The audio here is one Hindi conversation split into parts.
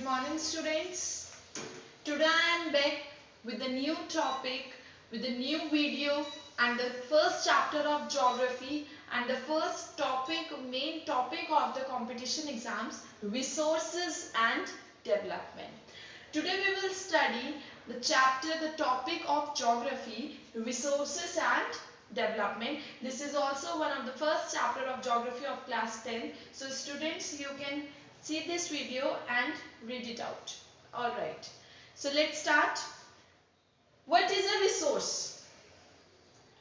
Good morning, students. Today I am back with a new topic, with a new video and the first chapter of geography and the first topic, main topic of the competition exams, resources and development. Today we will study the chapter, the topic of geography, resources and development. This is also one of the first chapter of geography of class 10. So students, you can see this video and read it out. Alright. So let's start. What is a resource?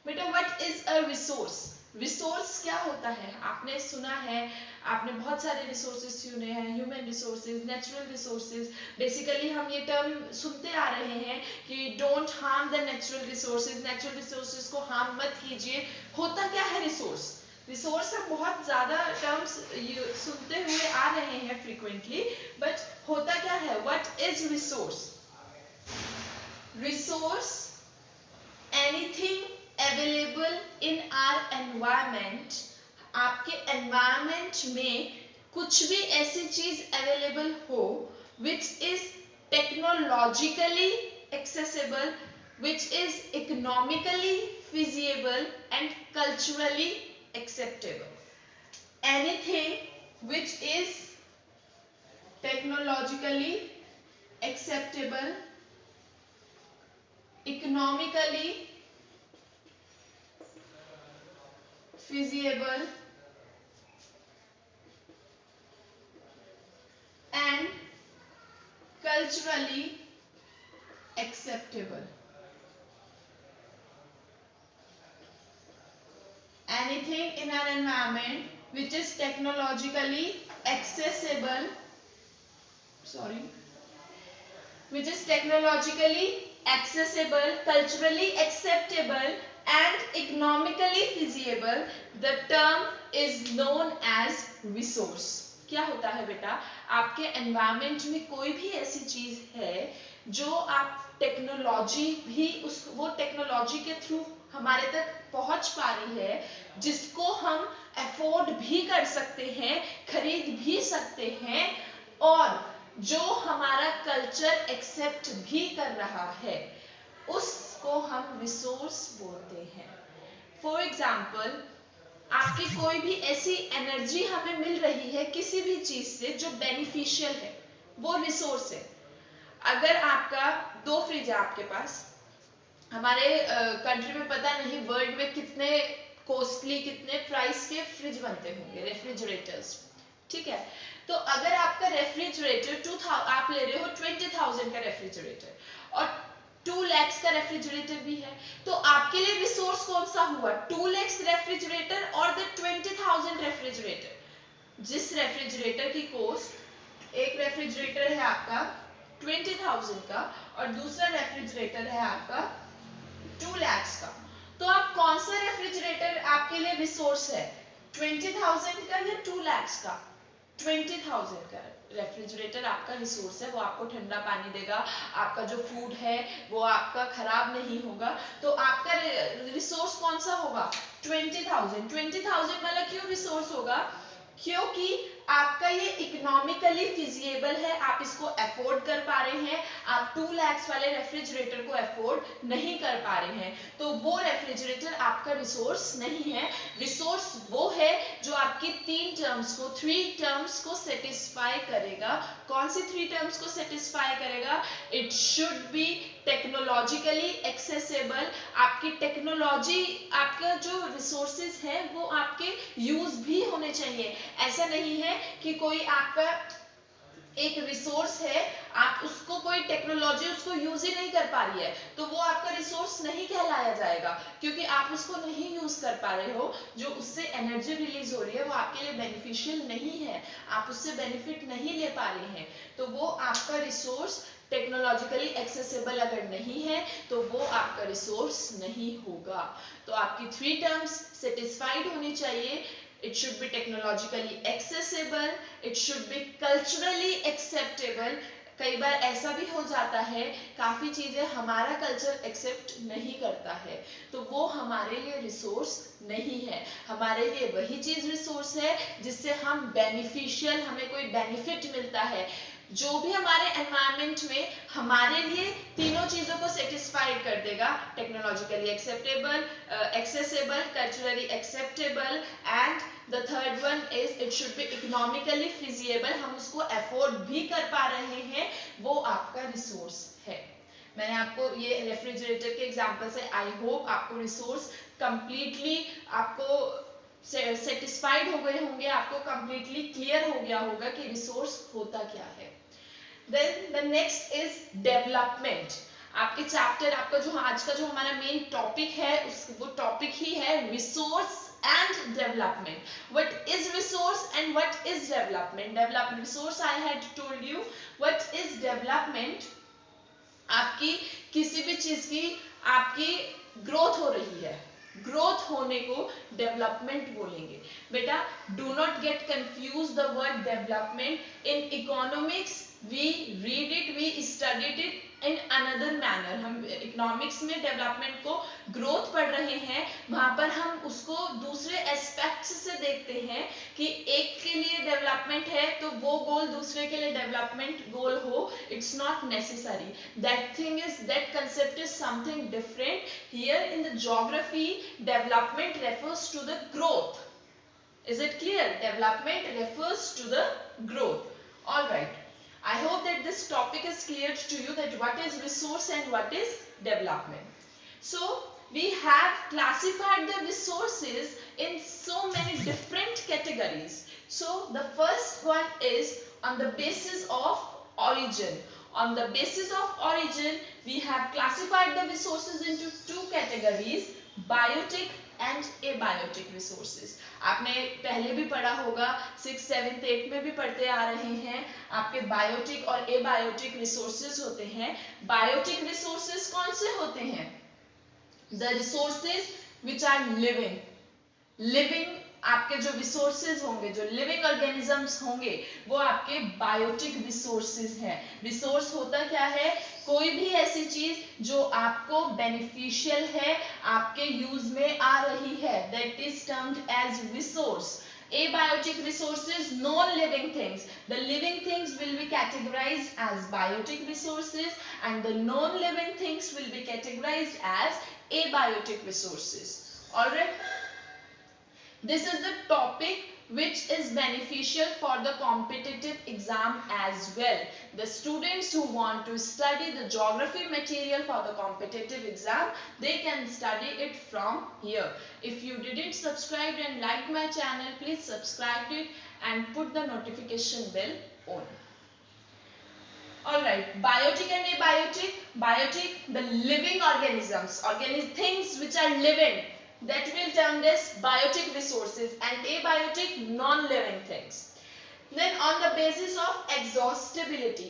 बेटा what is a resource? Resource क्या होता है? आपने सुना है, आपने बहुत सारे रिसोर्सेज सुने हैं, human resources, natural resources. Basically हम ये टर्म सुनते आ रहे हैं कि don't harm the natural resources, natural resources को हार्म मत कीजिए. होता क्या है रिसोर्स? रिसोर्स हम बहुत ज्यादा टर्म्स सुनते हुए आ रहे हैं फ्रीक्वेंटली, बट होता क्या है? What is resource? Resource anything available in our environment. आपके एनवायरमेंट में कुछ भी ऐसी चीज अवेलेबल हो which is technologically accessible, which is economically feasible and culturally acceptable. Anything which is technologically acceptable, economically feasible and culturally acceptable. Anything in our environment which is technologically accessible, which is technologically accessible, culturally acceptable and economically feasible, the term is known as resource. क्या होता है बेटा? आपके एनवायरमेंट में कोई भी ऐसी चीज है जो आप टेक्नोलॉजी भी वो टेक्नोलॉजी के थ्रू हमारे तक पहुंच पा रही है, जिसको हम अफोर्ड भी कर सकते हैं, खरीद भी सकते हैं और जो हमारा कल्चर एक्सेप्ट भी कर रहा है, उसको हम रिसोर्स बोलते हैं. फॉर एग्जाम्पल, आपकी कोई भी ऐसी एनर्जी हमें मिल रही है किसी भी चीज से जो बेनिफिशियल है, वो रिसोर्स है. अगर आपका 2 फ्रिज है आपके पास, हमारे कंट्री में पता नहीं वर्ल्ड में कितने कॉस्टली, कितने प्राइस के फ्रिज बनते होंगे, रेफ्रिजरेटर्स. ठीक है, तो अगर आपका रेफ्रिजरेटर आप ले रहे हो 20,000 का रेफ्रिजरेटर और 2 lakhs का रेफ्रिजरेटर भी है, तो आपके लिए रिसोर्स कौन सा हुआ? 2 lakhs रेफ्रिजरेटर और द 20,000 रेफ्रिजरेटर. जिस रेफ्रिजरेटर की कॉस्ट, एक रेफ्रिजरेटर है आपका 20,000 का और दूसरा रेफ्रिजरेटर है आपका 2 lakhs का, तो आप कौन सा रेफ्रिजरेटर आपके लिए रिसोर्स है? 20,000 का या 2 lakhs का? 20,000 का रेफ्रिजरेटर आपका रिसोर्स है. वो आपको ठंडा पानी देगा, आपका जो फूड है वो आपका खराब नहीं होगा. तो आपका रिसोर्स कौन सा होगा? 20,000. 20,000 वाला क्यों रिसोर्स होगा? क्योंकि आपका ये इकोनॉमिकली फिजिएबल है, आप इसको अफोर्ड कर पा रहे हैं. आप 2 lakhs वाले रेफ्रिजरेटर को अफोर्ड नहीं कर पा रहे हैं, तो वो रेफ्रिजरेटर आपका रिसोर्स नहीं है. रिसोर्स वो है जो आपकी 3 टर्म्स को सेटिस्फाई करेगा. कौन सी 3 टर्म्स को सेटिस्फाई करेगा? It should B technologically accessible. आपकी टेक्नोलॉजी, आपका जो रिसोर्सेज है वो आपके यूज भी होने चाहिए. ऐसा नहीं है कि कोई आपका एक रिसोर्स है, आप उसको कोई टेक्नोलॉजी उसको यूज ही नहीं कर पा रही है, तो वो आपका रिसोर्स नहीं कहलाया जाएगा, क्योंकि आप उसको नहीं यूज कर पा रहे हो. जो उससे एनर्जी रिलीज हो रही है वो आपके लिए बेनिफिशियल नहीं है, आप उससे बेनिफिट नहीं ले पा रहे हैं, तो वो आपका रिसोर्स टेक्नोलॉजिकली एक्सेसिबल अगर नहीं है तो वो आपका रिसोर्स नहीं होगा. तो आपकी 3 टर्म्स सेटिस्फाइड होनी चाहिए. It should be technologically accessible, it should be culturally acceptable. कई बार ऐसा भी हो जाता है, काफी चीजें हमारा कल्चर एक्सेप्ट नहीं करता है, तो वो हमारे लिए रिसोर्स नहीं है. हमारे लिए वही चीज रिसोर्स है जिससे हम बेनिफिशियल, हमें कोई बेनिफिट मिलता है. जो भी हमारे एनवायरमेंट में हमारे लिए तीनों चीजों को सेटिस्फाइड कर देगा, technologically acceptable, accessible, culturally acceptable and the third one is it should be economically feasible, हम उसको अफोर्ड भी कर पा रहे हैं, वो आपका रिसोर्स है। मैंने आपको ये रेफ्रिजरेटर के एग्जांपल से आई होप आपको रिसोर्स कंप्लीटली आपको सेटिस्फाइड हो गए होंगे, आपको कंप्लीटली क्लियर हो गया होगा कि रिसोर्स होता क्या है। Then the next is development. आपके चैप्टर, आपका जो आज का जो हमारा मेन टॉपिक है वो टॉपिक ही है resource and development. What is resource and what is development? Development, resource I had told you, what is development? आपकी किसी भी चीज की आपकी ग्रोथ हो रही है, ग्रोथ होने को डेवलपमेंट बोलेंगे। बेटा do not get confuse the word development. In economics we read it, we studied it in another manner. हम इकोनॉमिक्स में डेवलपमेंट को ग्रोथ पढ़ रहे हैं, वहां पर हम उसको दूसरे एस्पेक्ट्स से देखते हैं कि एक के लिए डेवलपमेंट है तो वो गोल दूसरे के लिए डेवलपमेंट गोल हो, it's not necessary. That thing is, that concept is something different. Here in the geography development refers to the growth. Is it clear? Development refers to the growth. All right, I hope that this topic is clear to you, that what is resource and what is development. So we have classified the resources in so many different categories. So the first one is on the basis of origin. On the basis of origin, we have classified the resources into two categories, biotic and abiotic resources. आपने पहले भी पढ़ा होगा, 6th 7th 8th में भी पढ़ते आ रहे हैं। आपके बायोटिक और एबायोटिक रिसोर्सेज होते हैं। बायोटिक रिसोर्सेज कौन से होते हैं? The resources which are living. Living आपके जो रिसोर्सेज होंगे, जो लिविंग ऑर्गेनिजम्स होंगे, वो आपके बायोटिक रिसोर्सेज हैं। रिसोर्स होता क्या है? कोई भी ऐसी चीज जो आपको बेनिफिशियल है, आपके यूज में आ रही है, that is termed as resource. Abiotic resources, non-living things. The living things will be categorized as biotic resources and the non-living things will be categorized as abiotic resources. Alright? This is the topic which is beneficial for the competitive exam as well. The students who want to study the geography material for the competitive exam, they can study it from here. If you didn't subscribe and like my channel, please subscribe it and put the notification bell on. Alright, biotic and abiotic. Biotic, the living organisms, things which are living, that will termed as biotic resources, and abiotic non-living things. Then on the basis of exhaustibility,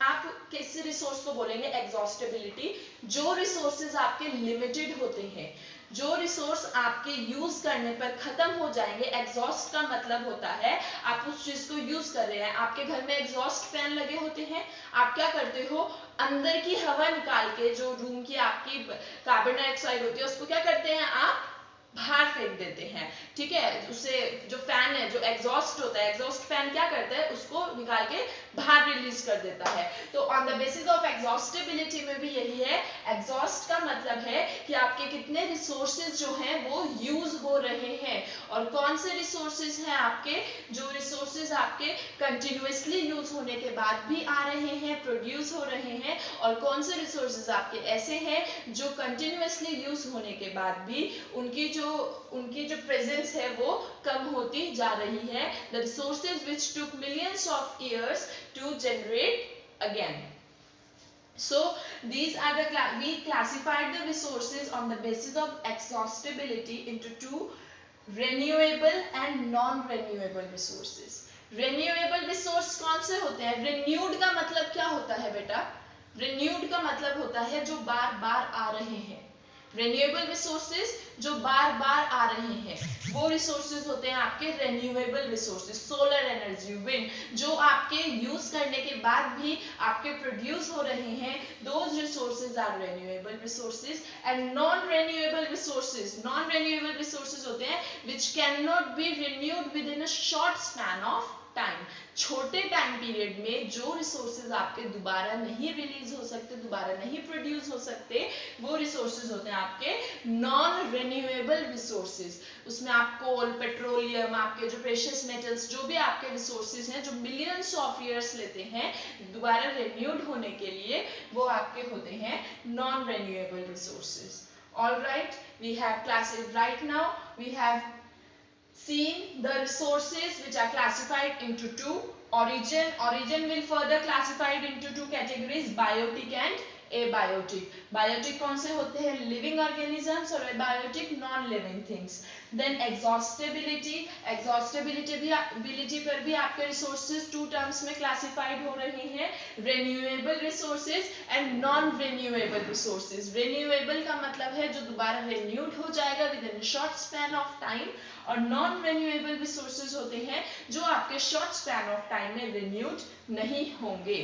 आप किस रिसोर्स को बोलेंगे? एग्जॉस्टिबिलिटी। जो रिसोर्सेज आपके लिमिटेड होते हैं, जो रिसोर्स आपके यूज करने पर खत्म हो जाएंगे। एग्जॉस्ट का मतलब होता है आप उस चीज को यूज कर रहे हैं। आपके घर में एग्जॉस्ट फैन लगे होते हैं, आप क्या करते हो? अंदर की हवा निकाल के, जो रूम की आपकी कार्बन डाइऑक्साइड होती है, उसको क्या करते हैं? आप बाहर फेंक देते हैं। ठीक है, उसे जो फैन है, जो एग्जॉस्ट होता है, एग्जॉस्ट फैन क्या करता है? उसको निकाल के बाहर रिलीज कर देता है। तो on the basis of exhaustibility में भी यही है। एग्जॉस्ट का मतलब है कि आपके कितने रिसोर्सेज जो हैं वो यूज हो रहे हैं, और कौन से रिसोर्सेज हैं आपके? जो रिसोर्सेज आपके कंटिन्यूअसली यूज होने के बाद भी आ रहे हैं, प्रोड्यूस हो रहे हैं, और कौन से रिसोर्सेज आपके ऐसे हैं जो कंटिन्यूअसली यूज होने के बाद भी उनकी जो प्रेजेंस है वो कम होती जा रही है। The resources which took millions of years to generate again. So these are we classified the resources on the basis of exhaustibility into two, renewable and non-renewable resources. Renewable resource कौन से होते हैं? Renewed का मतलब क्या होता है बेटा? Renewed का मतलब होता है जो बार बार आ रहे हैं। रेन्यूएबल रिसोर्सेज जो बार बार आ रहे हैं, वो रिसोर्सेज होते हैं आपके renewable resources. Solar energy, wind, जो आपके यूज करने के बाद भी आपके प्रोड्यूस हो रहे हैं, those resources are renewable resources. And non renewable resources होते हैं which can not be renewed within a short span of time, छोटे टाइम पीरियड में जो रिसोर्सेज आपके दोबारा नहीं रिलीज हो सकते, दोबारा नहीं प्रोड्यूस हो सकते, वो रिसोर्सेज होते हैं आपके नॉन रिन्यूएबल रिसोर्सेज। उसमें आप कोल, पेट्रोलियम, आपके जो प्रेशियस मेटल्स, जो भी आपके रिसोर्सेज हैं जो मिलियंस ऑफ ईयर्स लेते हैं दोबारा रिन्यूड होने के लिए, वो आपके होते हैं non renewable resources. All right, we have classified right now. We have seen the resources which are classified into two. Origin will further classified into two categories, biotic and abiotic. Biotic कौन से होते हैं? Living organisms और abiotic non-living things. Then exhaustibility पर भी आपके resources two terms में classified हो रहे हैं, renewable resources and non-renewable resources. Renewable का मतलब है जो दोबारा renewed हो जाएगा within a short span of time, और नॉन रिन्यूएबल रिसोर्सेज होते हैं जो आपके शॉर्ट स्पैन ऑफ टाइम में रिन्यूड नहीं होंगे।